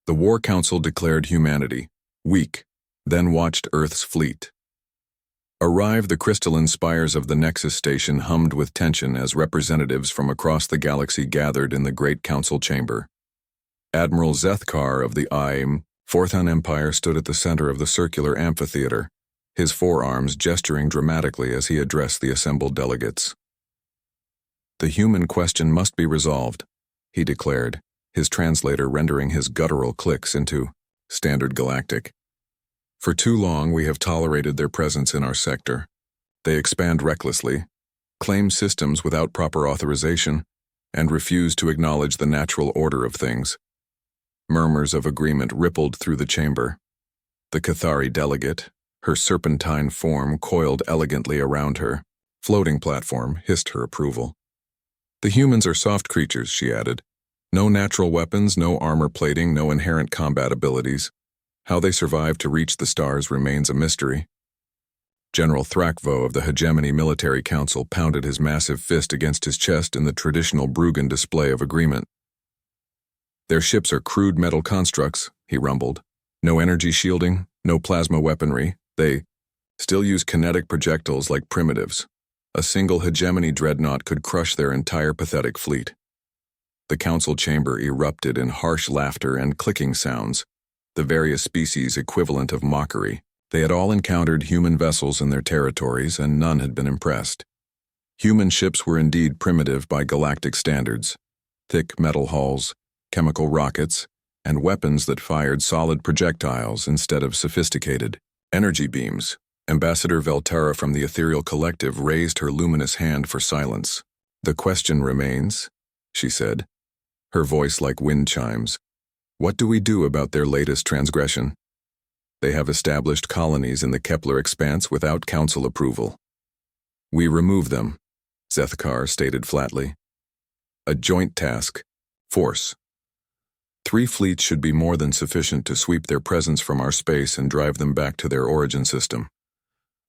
The War Council declared humanity weak, then watched Earth's fleet. Arrive, the crystalline spires of the Nexus station hummed with tension as representatives from across the galaxy gathered in the Great Council chamber. Admiral Zethkar of the Fourth Empire stood at the center of the circular amphitheater, his forearms gesturing dramatically as he addressed the assembled delegates. "The human question must be resolved," he declared, his translator rendering his guttural clicks into standard galactic. "For too long we have tolerated their presence in our sector. They expand recklessly, claim systems without proper authorization, and refuse to acknowledge the natural order of things." Murmurs of agreement rippled through the chamber. The Cathari delegate, her serpentine form coiled elegantly around her floating platform, hissed her approval. "The humans are soft creatures," she added. "No natural weapons, no armor plating, no inherent combat abilities. How they survive to reach the stars remains a mystery." General Thrakvo of the Hegemony Military Council pounded his massive fist against his chest in the traditional Bruggen display of agreement. "Their ships are crude metal constructs," he rumbled. "No energy shielding, no plasma weaponry. They still use kinetic projectiles like primitives. A single Hegemony dreadnought could crush their entire pathetic fleet." The council chamber erupted in harsh laughter and clicking sounds, the various species equivalent of mockery. They had all encountered human vessels in their territories, and none had been impressed. Human ships were indeed primitive by galactic standards. Thick metal hulls, chemical rockets, and weapons that fired solid projectiles instead of sophisticated energy beams. Ambassador Veltara from the Ethereal Collective raised her luminous hand for silence. "The question remains," she said, her voice like wind chimes. "What do we do about their latest transgression? They have established colonies in the Kepler expanse without council approval." "We remove them," Zethkar stated flatly. "A joint task. Force. 3 fleets should be more than sufficient to sweep their presence from our space and drive them back to their origin system.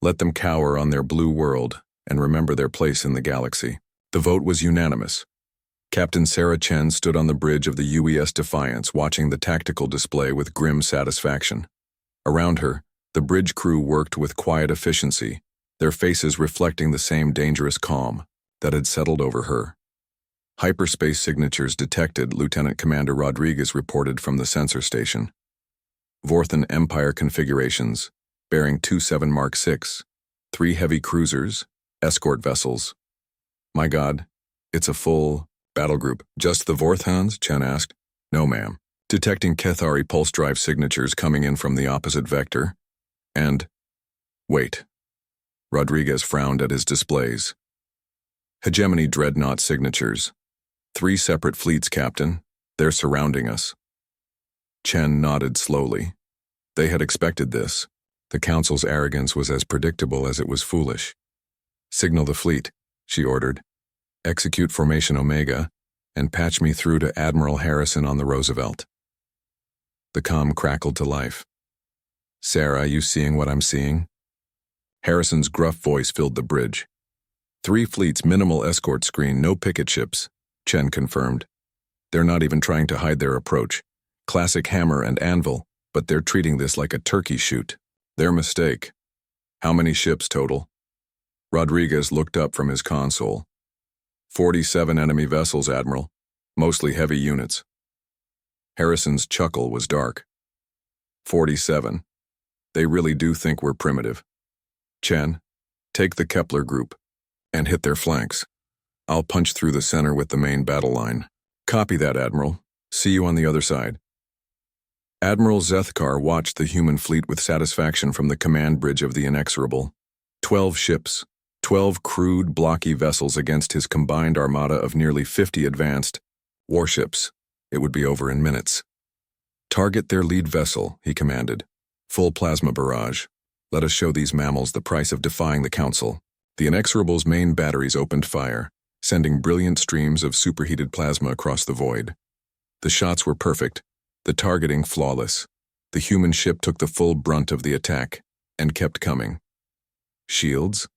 Let them cower on their blue world and remember their place in the galaxy." The vote was unanimous. Captain Sarah Chen stood on the bridge of the UES Defiance, watching the tactical display with grim satisfaction. Around her, the bridge crew worked with quiet efficiency, their faces reflecting the same dangerous calm that had settled over her. "Hyperspace signatures detected," Lieutenant Commander Rodriguez reported from the sensor station. "Vorthan Empire configurations, bearing 27 Mark 6, 3 heavy cruisers, escort vessels." "My God, it's a full battle group." "Just the Vorthans?" Chen asked. "No, ma'am. Detecting Cathari pulse drive signatures coming in from the opposite vector. And wait." Rodriguez frowned at his displays. "Hegemony dreadnought signatures. 3 separate fleets, Captain. They're surrounding us." Chen nodded slowly. They had expected this. The Council's arrogance was as predictable as it was foolish. "Signal the fleet," she ordered. "Execute Formation Omega, and patch me through to Admiral Harrison on the Roosevelt." The comm crackled to life. "Sarah, you seeing what I'm seeing?" Harrison's gruff voice filled the bridge. 3 fleets, minimal escort screen, no picket ships," Chen confirmed. "They're not even trying to hide their approach. Classic hammer and anvil, but they're treating this like a turkey shoot. Their mistake." "How many ships total?" Rodriguez looked up from his console. 47 enemy vessels, Admiral. Mostly heavy units." Harrison's chuckle was dark. 47. They really do think we're primitive. "Chen, take the Kepler group and hit their flanks. I'll punch through the center with the main battle line." "Copy that, Admiral. See you on the other side." Admiral Zethkar watched the human fleet with satisfaction from the command bridge of the Inexorable. 12 ships, 12 crude, blocky vessels against his combined armada of nearly 50 advanced warships. It would be over in minutes. "Target their lead vessel," he commanded. "Full plasma barrage. Let us show these mammals the price of defying the Council." The Inexorable's main batteries opened fire, sending brilliant streams of superheated plasma across the void. The shots were perfect, the targeting flawless. The human ship took the full brunt of the attack, and kept coming. "Shields?"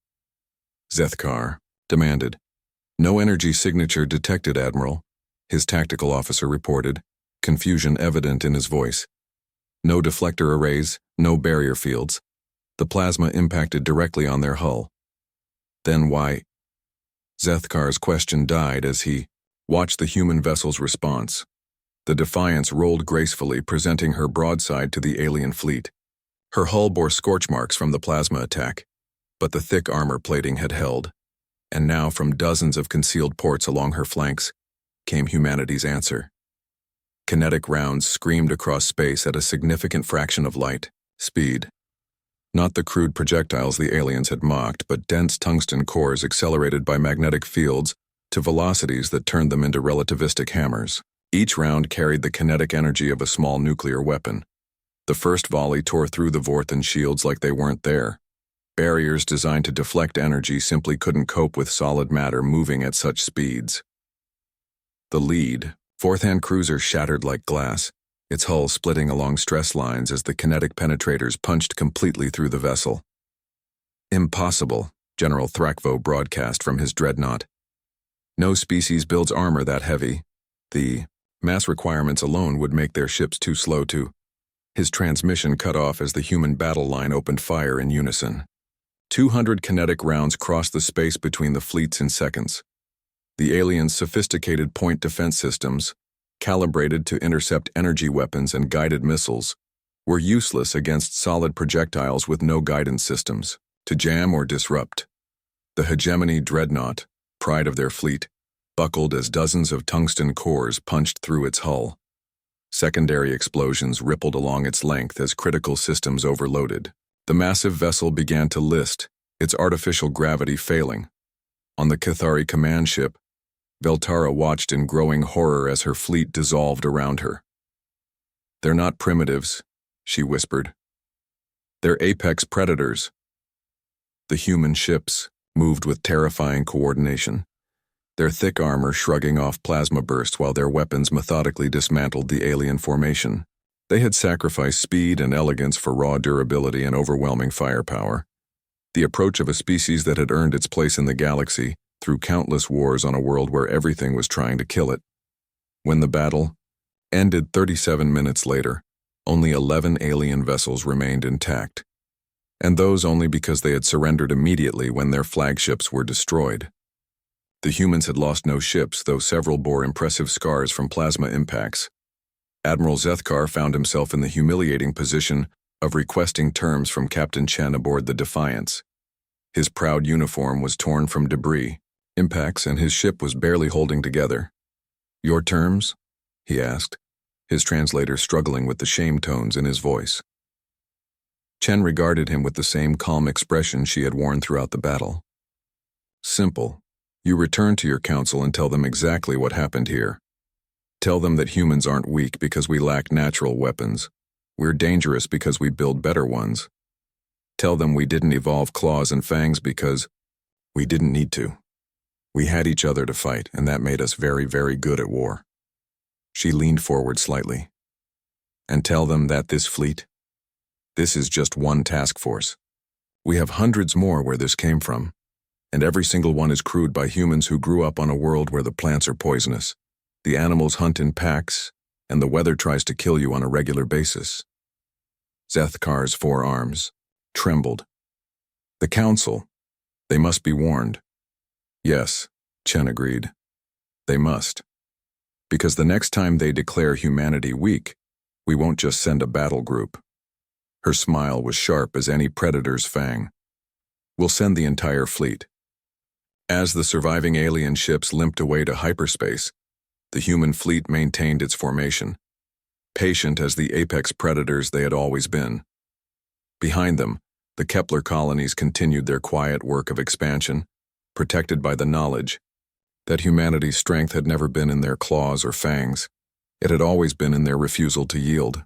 Zethkar demanded. "No energy signature detected, Admiral," his tactical officer reported. confusion evident in his voice. No deflector arrays, no barrier fields. The plasma impacted directly on their hull. Then why? Zethkar's question died as he watched the human vessel's response. The Defiance rolled gracefully, presenting her broadside to the alien fleet. Her hull bore scorch marks from the plasma attack, but the thick armor plating had held, and now from dozens of concealed ports along her flanks came humanity's answer. Kinetic rounds screamed across space at a significant fraction of light speed. Not the crude projectiles the aliens had mocked, but dense tungsten cores accelerated by magnetic fields to velocities that turned them into relativistic hammers. Each round carried the kinetic energy of a small nuclear weapon. The first volley tore through the Vorthan shields like they weren't there. Barriers designed to deflect energy simply couldn't cope with solid matter moving at such speeds. The lead, fourth-hand cruiser shattered like glass, its hull splitting along stress lines as the kinetic penetrators punched completely through the vessel. Impossible, General Thrakvo broadcast from his dreadnought. No species builds armor that heavy. The mass requirements alone would make their ships too slow to. His transmission cut off as the human battle line opened fire in unison. 200 kinetic rounds crossed the space between the fleets in seconds. The aliens' sophisticated point defense systems, calibrated to intercept energy weapons and guided missiles, were useless against solid projectiles with no guidance systems to jam or disrupt. The hegemony dreadnought, pride of their fleet, buckled as dozens of tungsten cores punched through its hull. Secondary explosions rippled along its length as critical systems overloaded. The massive vessel began to list, its artificial gravity failing. On the Cathari command ship, Veltara watched in growing horror as her fleet dissolved around her. "They're not primitives," she whispered. "They're apex predators." The human ships moved with terrifying coordination, their thick armor shrugging off plasma bursts while their weapons methodically dismantled the alien formation. They had sacrificed speed and elegance for raw durability and overwhelming firepower. The approach of a species that had earned its place in the galaxy through countless wars on a world where everything was trying to kill it. When the battle ended 37 minutes later, only 11 alien vessels remained intact, and those only because they had surrendered immediately when their flagships were destroyed. The humans had lost no ships, though several bore impressive scars from plasma impacts. Admiral Zethkar found himself in the humiliating position of requesting terms from Captain Chen aboard the Defiance. His proud uniform was torn from debris, impacts, and his ship was barely holding together. "Your terms?" he asked, his translator struggling with the shame tones in his voice. Chen regarded him with the same calm expression she had worn throughout the battle. "Simple. You return to your council and tell them exactly what happened here. Tell them that humans aren't weak because we lack natural weapons. We're dangerous because we build better ones. Tell them we didn't evolve claws and fangs because we didn't need to. We had each other to fight, and that made us very, very good at war." She leaned forward slightly. "And tell them that this fleet, this is just one task force. We have hundreds more where this came from, and every single one is crewed by humans who grew up on a world where the plants are poisonous, the animals hunt in packs, and the weather tries to kill you on a regular basis." Zethkar's forearms trembled. "The council, they must be warned." "Yes," Chen agreed. "They must. Because the next time they declare humanity weak, we won't just send a battle group." Her smile was sharp as any predator's fang. "We'll send the entire fleet." As the surviving alien ships limped away to hyperspace, the human fleet maintained its formation, patient as the apex predators they had always been. Behind them, the Kepler colonies continued their quiet work of expansion, protected by the knowledge that humanity's strength had never been in their claws or fangs. It had always been in their refusal to yield.